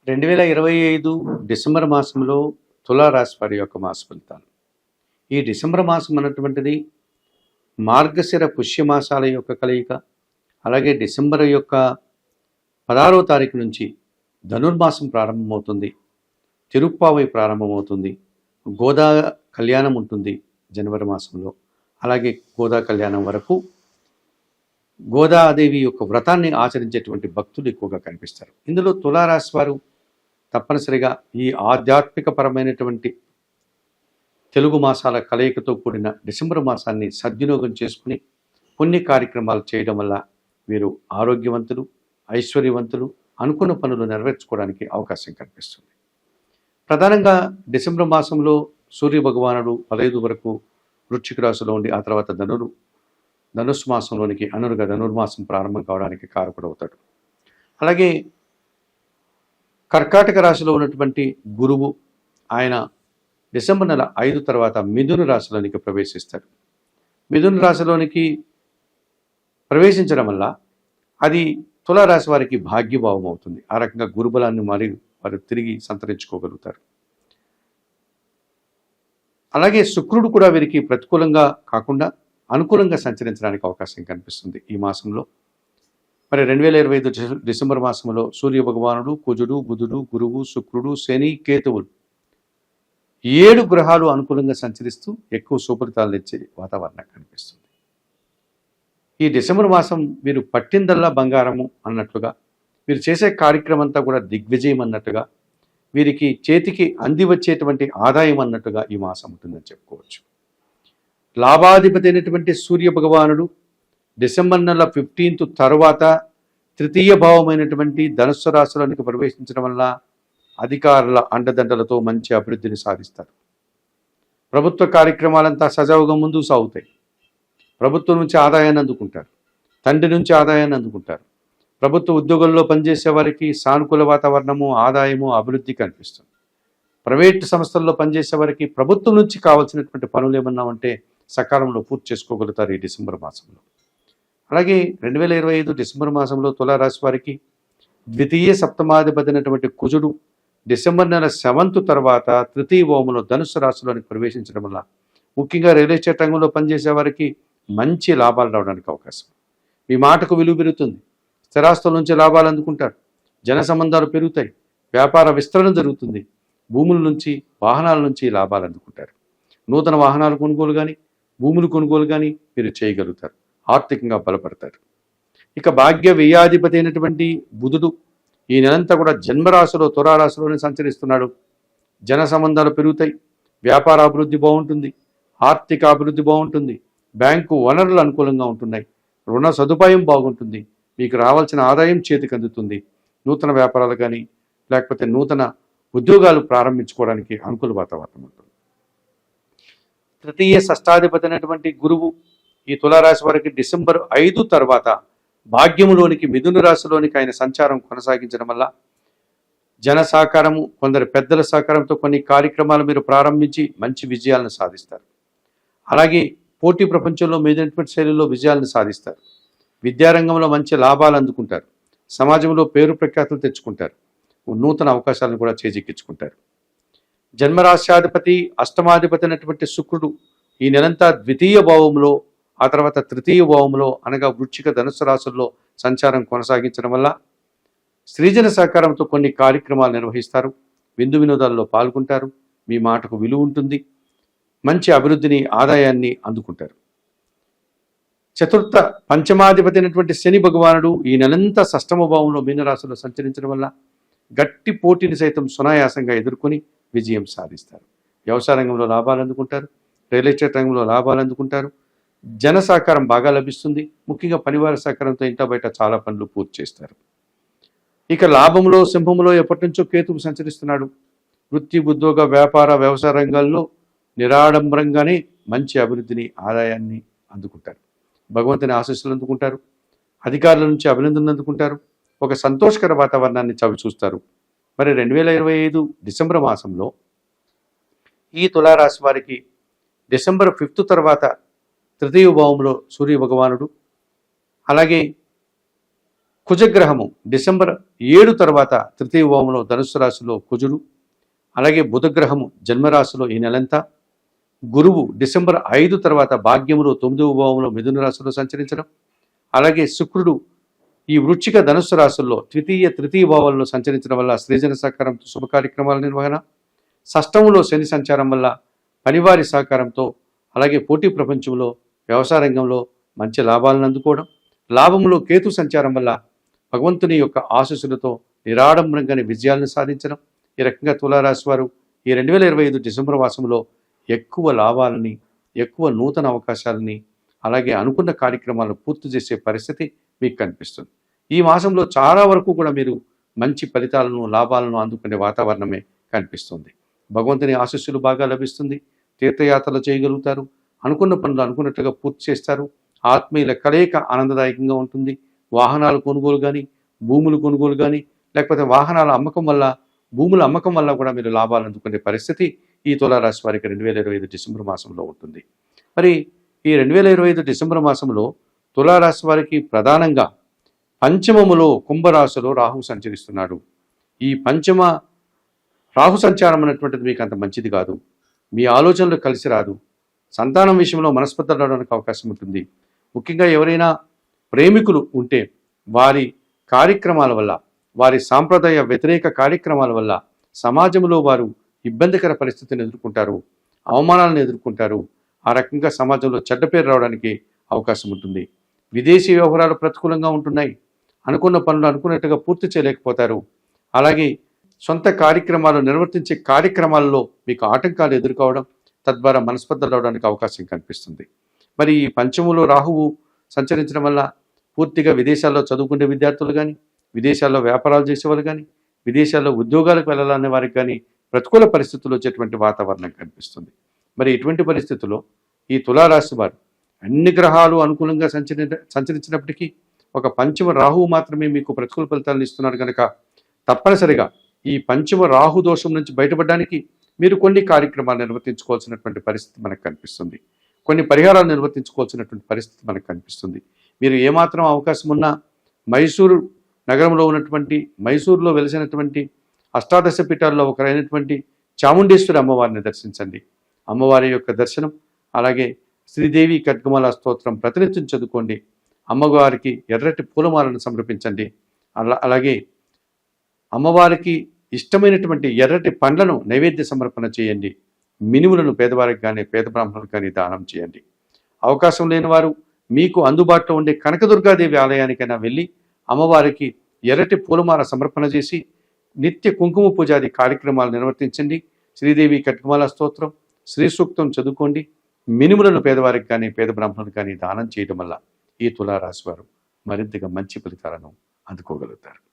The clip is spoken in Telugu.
2025 డిసెంబర్ మాసంలో తులారాశి వారి యొక్క మాస ఫలితాలు. ఈ డిసెంబర్ మాసం అన్నటువంటిది మార్గశిర పుష్యమాసాల యొక్క కలయిక. అలాగే డిసెంబర్ యొక్క 16వ తారీఖు నుంచి ధనుర్మాసం ప్రారంభమవుతుంది. తిరుప్పావై ప్రారంభమవుతుంది. గోదా కళ్యాణం ఉంటుంది జనవరి మాసంలో. అలాగే గోదా కళ్యాణం వరకు గోదాదేవి యొక్క వ్రతాన్ని ఆచరించేటువంటి భక్తులు ఎక్కువగా కనిపిస్తారు. ఇందులో తులారాశి వారు తప్పనిసరిగా ఈ ఆధ్యాత్మిక పరమైనటువంటి తెలుగు మాసాల కలయికతో కూడిన డిసెంబర్ మాసాన్ని సద్వినియోగం చేసుకుని పుణ్య కార్యక్రమాలు చేయడం వల్ల వీరు ఆరోగ్యవంతులు, ఐశ్వర్యవంతులు, అనుకున్న పనులు నెరవేర్చుకోవడానికి అవకాశం కనిపిస్తుంది. ప్రధానంగా డిసెంబర్ మాసంలో సూర్య భగవానుడు 15 వరకు వృశ్చిక రాశిలో ఉండి ఆ తర్వాత ధనుస్సు మాసంలోనికి అనురుగా ధనుర్మాసం ప్రారంభం కావడానికి కారకుడవుతాడు. అలాగే కర్కాటక రాశిలో ఉన్నటువంటి గురువు ఆయన డిసెంబర్ నెల 5 తర్వాత మిథున రాశిలోనికి ప్రవేశిస్తాడు. మిథున రాశిలోనికి ప్రవేశించడం వల్ల అది తులారాశి వారికి భాగ్యభావం అవుతుంది. ఆ రకంగా గురుబలాన్ని వారు తిరిగి సంతరించుకోగలుగుతారు. అలాగే శుక్రుడు కూడా వీరికి ప్రతికూలంగా కాకుండా అనుకూలంగా సంచరించడానికి అవకాశం కనిపిస్తుంది ఈ మాసంలో. మరి 2025 డిసెంబర్ మాసంలో సూర్య భగవానుడు, కుజుడు, బుధుడు, గురువు, శుక్రుడు, శని, కేతువులు 7 గ్రహాలు అనుకూలంగా సంచరిస్తూ ఎక్కువ సుఫలితాలు ఇచ్చే వాతావరణం కనిపిస్తుంది. ఈ డిసెంబర్ మాసం వీరు పట్టిందల్లా బంగారము అన్నట్లుగా, వీరు చేసే కార్యక్రమం అంతా కూడా దిగ్విజయం అన్నట్టుగా, వీరికి చేతికి అంది వచ్చేటువంటి ఆదాయం అన్నట్టుగా ఈ మాసం ఉంటుందని చెప్పుకోవచ్చు. లాభాధిపతి అయినటువంటి సూర్య భగవానుడు డిసెంబర్ నెల 15 తర్వాత తృతీయ భావమైనటువంటి ధనుస్సు రాశిలోనికి ప్రవేశించడం వల్ల అధికారుల అండదండలతో మంచి అభివృద్ధిని సాధిస్తారు. ప్రభుత్వ కార్యక్రమాలంతా సజావుగా ముందుకు సాగుతాయి. ప్రభుత్వం నుంచి ఆదాయాన్ని అందుకుంటారు. తండ్రి నుంచి ఆదాయాన్ని అందుకుంటారు. ప్రభుత్వ ఉద్యోగుల్లో పనిచేసే వారికి సానుకూల వాతావరణము, ఆదాయము, అభివృద్ధి కనిపిస్తుంది. ప్రైవేటు సంస్థల్లో పనిచేసే వారికి ప్రభుత్వం నుంచి కావాల్సినటువంటి పనులు ఏమన్నా ఉంటే సకాలంలో పూర్తి చేసుకోగలుగుతారు ఈ డిసెంబర్ మాసంలో. అలాగే 2025 డిసెంబర్ మాసంలో తులారాశి వారికి ద్వితీయ సప్తమాధిపతి అయినటువంటి కుజుడు డిసెంబర్ నెల 7 తర్వాత తృతీయ భావంలో ధనుస్సు రాశిలోనికి ప్రవేశించడం వల్ల ముఖ్యంగా రియల్ ఎస్టేట్ రంగంలో పనిచేసే వారికి మంచి లాభాలు రావడానికి అవకాశం. మీ మాటకు విలువ పెరుగుతుంది. స్థిరాస్తుల నుంచి లాభాలు అందుకుంటారు. జన సంబంధాలు పెరుగుతాయి. వ్యాపార విస్తరణ జరుగుతుంది. భూముల నుంచి, వాహనాల నుంచి లాభాలు అందుకుంటారు. నూతన వాహనాలు కొనుగోలు కానీ, భూములు కొనుగోలు కానీ మీరు చేయగలుగుతారు. ఆర్థికంగా బలపడతారు. ఇక భాగ్య వ్యయాధిపతి అయినటువంటి బుధుడు ఈ నెలంతా కూడా జన్మరాశిలో తులారాశిలోనే సంచరిస్తున్నాడు. జన సంబంధాలు పెరుగుతాయి. వ్యాపార అభివృద్ధి బాగుంటుంది. ఆర్థిక అభివృద్ధి బాగుంటుంది. బ్యాంకు వనరులు అనుకూలంగా ఉంటున్నాయి. రుణ సదుపాయం బాగుంటుంది. మీకు రావాల్సిన ఆదాయం చేతికి అందుతుంది. నూతన వ్యాపారాలు కానీ లేకపోతే నూతన ఉద్యోగాలు ప్రారంభించుకోవడానికి అనుకూల వాతావరణం ఉంటుంది. తృతీయ షష్టాధిపతి అయినటువంటి గురువు ఈ తులారాశి వారికి డిసెంబర్ 5 తర్వాత భాగ్యములోనికి మిథున రాశిలోనికి ఆయన సంచారం కొనసాగించడం వల్ల జన సహకారము, కొందరు పెద్దల సహకారంతో కొన్ని కార్యక్రమాలు మీరు ప్రారంభించి మంచి విజయాలను సాధిస్తారు. అలాగే పోటీ ప్రపంచంలో మీదైనటువంటి శైలిలో విజయాలను సాధిస్తారు. విద్యారంగంలో మంచి లాభాలు అందుకుంటారు. సమాజంలో పేరు ప్రఖ్యాతులు తెచ్చుకుంటారు. నూతన అవకాశాలను కూడా చేజిక్కించుకుంటారు. జన్మరాశ్యాధిపతి అష్టమాధిపతి అయినటువంటి శుక్రుడు ఈ నెలంతా ద్వితీయ భావంలో, ఆ తర్వాత తృతీయ భావంలో అనగా వృశ్చిక ధనుస్సు రాశుల్లో సంచారం కొనసాగించడం వల్ల స్త్రీజన సహకారంతో కొన్ని కార్యక్రమాలు నిర్వహిస్తారు. విందు వినోదాల్లో పాల్గొంటారు. మీ మాటకు విలువ ఉంటుంది. మంచి అభివృద్ధిని, ఆదాయాన్ని అందుకుంటారు. చతుర్థ పంచమాధిపతి అయినటువంటి శని భగవానుడు ఈ నెలంతా షష్టమ భావంలో మీనరాశిలో సంచరించడం వల్ల గట్టి పోటీని సైతం సునాయాసంగా ఎదుర్కొని విజయం సాధిస్తారు. వ్యవసాయ రంగంలో లాభాలు అందుకుంటారు. రియల్ ఎస్టేట్ రంగంలో లాభాలు అందుకుంటారు. జన సహకారం బాగా లభిస్తుంది. ముఖ్యంగా పరివార సహకారంతో ఇంట బయట చాలా పనులు పూర్తి చేస్తారు. ఇక లాభంలో, సింహంలో ఎప్పటి నుంచో కేతువు సంచరిస్తున్నాడు. వృత్తి, ఉద్యోగ, వ్యాపార, వ్యవసాయ రంగాల్లో నిరాడంబరంగానే మంచి అభివృద్ధిని, ఆదాయాన్ని అందుకుంటారు. భగవంతుని ఆశీస్సులు అందుకుంటారు. అధికారుల నుంచి అభినందనలు అందుకుంటారు. ఒక సంతోషకర వాతావరణాన్ని చవి చూస్తారు. మరి 2025 డిసెంబర్ మాసంలో ఈ తులారాశి వారికి డిసెంబర్ 5 తర్వాత తృతీయ భావంలో సూర్య భగవానుడు, అలాగే కుజగ్రహము డిసెంబర్ 7 తర్వాత తృతీయ భావంలో ధనుస్సు రాశిలో కుజుడు, అలాగే బుధగ్రహము జన్మరాశిలో ఈ నెలంతా, గురువు డిసెంబర్ 5 తర్వాత భాగ్యములో 9వ భావంలో మిథున రాశిలో సంచరించడం, అలాగే శుక్రుడు ఈ వృశ్చిక ధనుస్సు రాశుల్లో తృతీయ భావాల్లో సంచరించడం వల్ల సృజన సహకారంతో శుభ కార్యక్రమాల నిర్వహణ, షష్టములో శని సంచారం వల్ల పనివారి సహకారంతో, అలాగే పోటీ ప్రపంచంలో వ్యవసాయ రంగంలో మంచి లాభాలను అందుకోవడం, లాభంలో కేతు సంచారం వల్ల భగవంతుని యొక్క ఆశీస్సులతో నిరాడంబరంగానే విజయాలను సాధించడం. ఈ రకంగా తులారాశి వారు ఈ 2025 డిసెంబర్ మాసంలో ఎక్కువ లాభాలని, ఎక్కువ నూతన అవకాశాలని, అలాగే అనుకున్న కార్యక్రమాలను పూర్తి చేసే పరిస్థితి మీకు కనిపిస్తుంది. ఈ మాసంలో చాలా వరకు కూడా మీరు మంచి ఫలితాలను, లాభాలను అందుకునే వాతావరణమే కనిపిస్తుంది. భగవంతుని ఆశీస్సులు బాగా లభిస్తుంది. తీర్థయాత్రలు చేయగలుగుతారు. అనుకున్న పనులు అనుకున్నట్లుగా పూర్తి చేస్తారు. ఆత్మీయుల కలయిక ఆనందదాయకంగా ఉంటుంది. వాహనాల కొనుగోలు కానీ, భూములు కొనుగోలు కానీ, లేకపోతే వాహనాల అమ్మకం వల్ల, భూముల అమ్మకం వల్ల కూడా మీరు లాభాలు అందుకునే పరిస్థితి ఈ తులారాశి వారికి 2025 డిసెంబర్ మాసంలో ఉంటుంది. మరి ఈ 2025 డిసెంబర్ మాసంలో తులారాశి వారికి ప్రధానంగా పంచమములో కుంభరాశిలో రాహు సంచరిస్తున్నాడు. ఈ పంచమ రాహు సంచారం అనేటువంటిది మీకు అంత మంచిది కాదు. మీ ఆలోచనలు కలిసి రాదు. సంతానం విషయంలో మనస్పర్ధలు రావడానికి అవకాశం ఉంటుంది. ముఖ్యంగా ఎవరైనా ప్రేమికులు ఉంటే వారి కార్యక్రమాల వల్ల, వారి సాంప్రదాయ వ్యతిరేక కార్యక్రమాల వల్ల సమాజంలో వారు ఇబ్బందికర పరిస్థితిని ఎదుర్కొంటారు, అవమానాలను ఎదుర్కొంటారు. ఆ రకంగా సమాజంలో చెడ్డ పేరు రావడానికి అవకాశం ఉంటుంది. విదేశీ వ్యవహారాలు ప్రతికూలంగా ఉంటున్నాయి. అనుకున్న పనులు అనుకున్నట్టుగా పూర్తి చేయలేకపోతారు. అలాగే సొంత కార్యక్రమాలు నిర్వర్తించే కార్యక్రమాల్లో మీకు ఆటంకాలు ఎదుర్కోవడం, తద్వారా మనస్పర్ధలు అవడానికి అవకాశం కనిపిస్తుంది. మరి ఈ పంచములో రాహువు సంచరించడం వల్ల పూర్తిగా విదేశాల్లో చదువుకునే విద్యార్థులు కానీ, విదేశాల్లో వ్యాపారాలు చేసేవాళ్ళు కానీ, విదేశాల్లో ఉద్యోగాలకు వెళ్ళాలనే వారికి కానీ ప్రతికూల పరిస్థితులు వచ్చేటువంటి వాతావరణం కనిపిస్తుంది. మరి ఇటువంటి పరిస్థితుల్లో ఈ తులారాశి వారు అన్ని గ్రహాలు అనుకూలంగా సంచరించినప్పటికీ ఒక పంచమ రాహువు మాత్రమే మీకు ప్రతికూల ఫలితాలను ఇస్తున్నారు కనుక తప్పనిసరిగా ఈ పంచమ రాహు దోషం నుంచి బయటపడడానికి మీరు కొన్ని కార్యక్రమాలు నిర్వర్తించుకోవాల్సినటువంటి పరిస్థితి మనకు కనిపిస్తుంది. కొన్ని పరిహారాలు నిర్వర్తించుకోవాల్సినటువంటి పరిస్థితి మనకు కనిపిస్తుంది. మీరు ఏమాత్రం అవకాశం ఉన్నా మైసూరు నగరంలో ఉన్నటువంటి, మైసూరులో వెలిసినటువంటి అష్టాదశ పీఠాల్లో ఒకరైనటువంటి చాముండేశ్వరి అమ్మవారిని దర్శించండి. అమ్మవారి యొక్క దర్శనం, అలాగే శ్రీదేవి ఖడ్గమాల స్తోత్రం ప్రతినిత్యం చదువుకోండి. అమ్మవారికి ఎర్రటి పూలమాలను సమర్పించండి. అలాగే అమ్మవారికి ఇష్టమైనటువంటి ఎర్రటి పండ్లను నైవేద్య సమర్పణ చేయండి. మినుములను పేదవారికి కానీ, పేద బ్రాహ్మణులకు కానీ దానం చేయండి. అవకాశం లేని వారు మీకు అందుబాటులో ఉండే కనకదుర్గాదేవి ఆలయానికైనా వెళ్ళి అమ్మవారికి ఎర్రటి పూలమాల సమర్పణ చేసి నిత్య కుంకుమ పూజాది కార్యక్రమాలు నిర్వర్తించండి. శ్రీదేవి ఖడ్గమాల స్తోత్రం, శ్రీ సూక్తం చదువుకోండి. మినుములను పేదవారికి కానీ, పేద బ్రాహ్మణులకు కానీ దానం చేయడం వల్ల ఈ తులారాశి వారు మరింతగా మంచి ఫలితాలను అందుకోగలుగుతారు.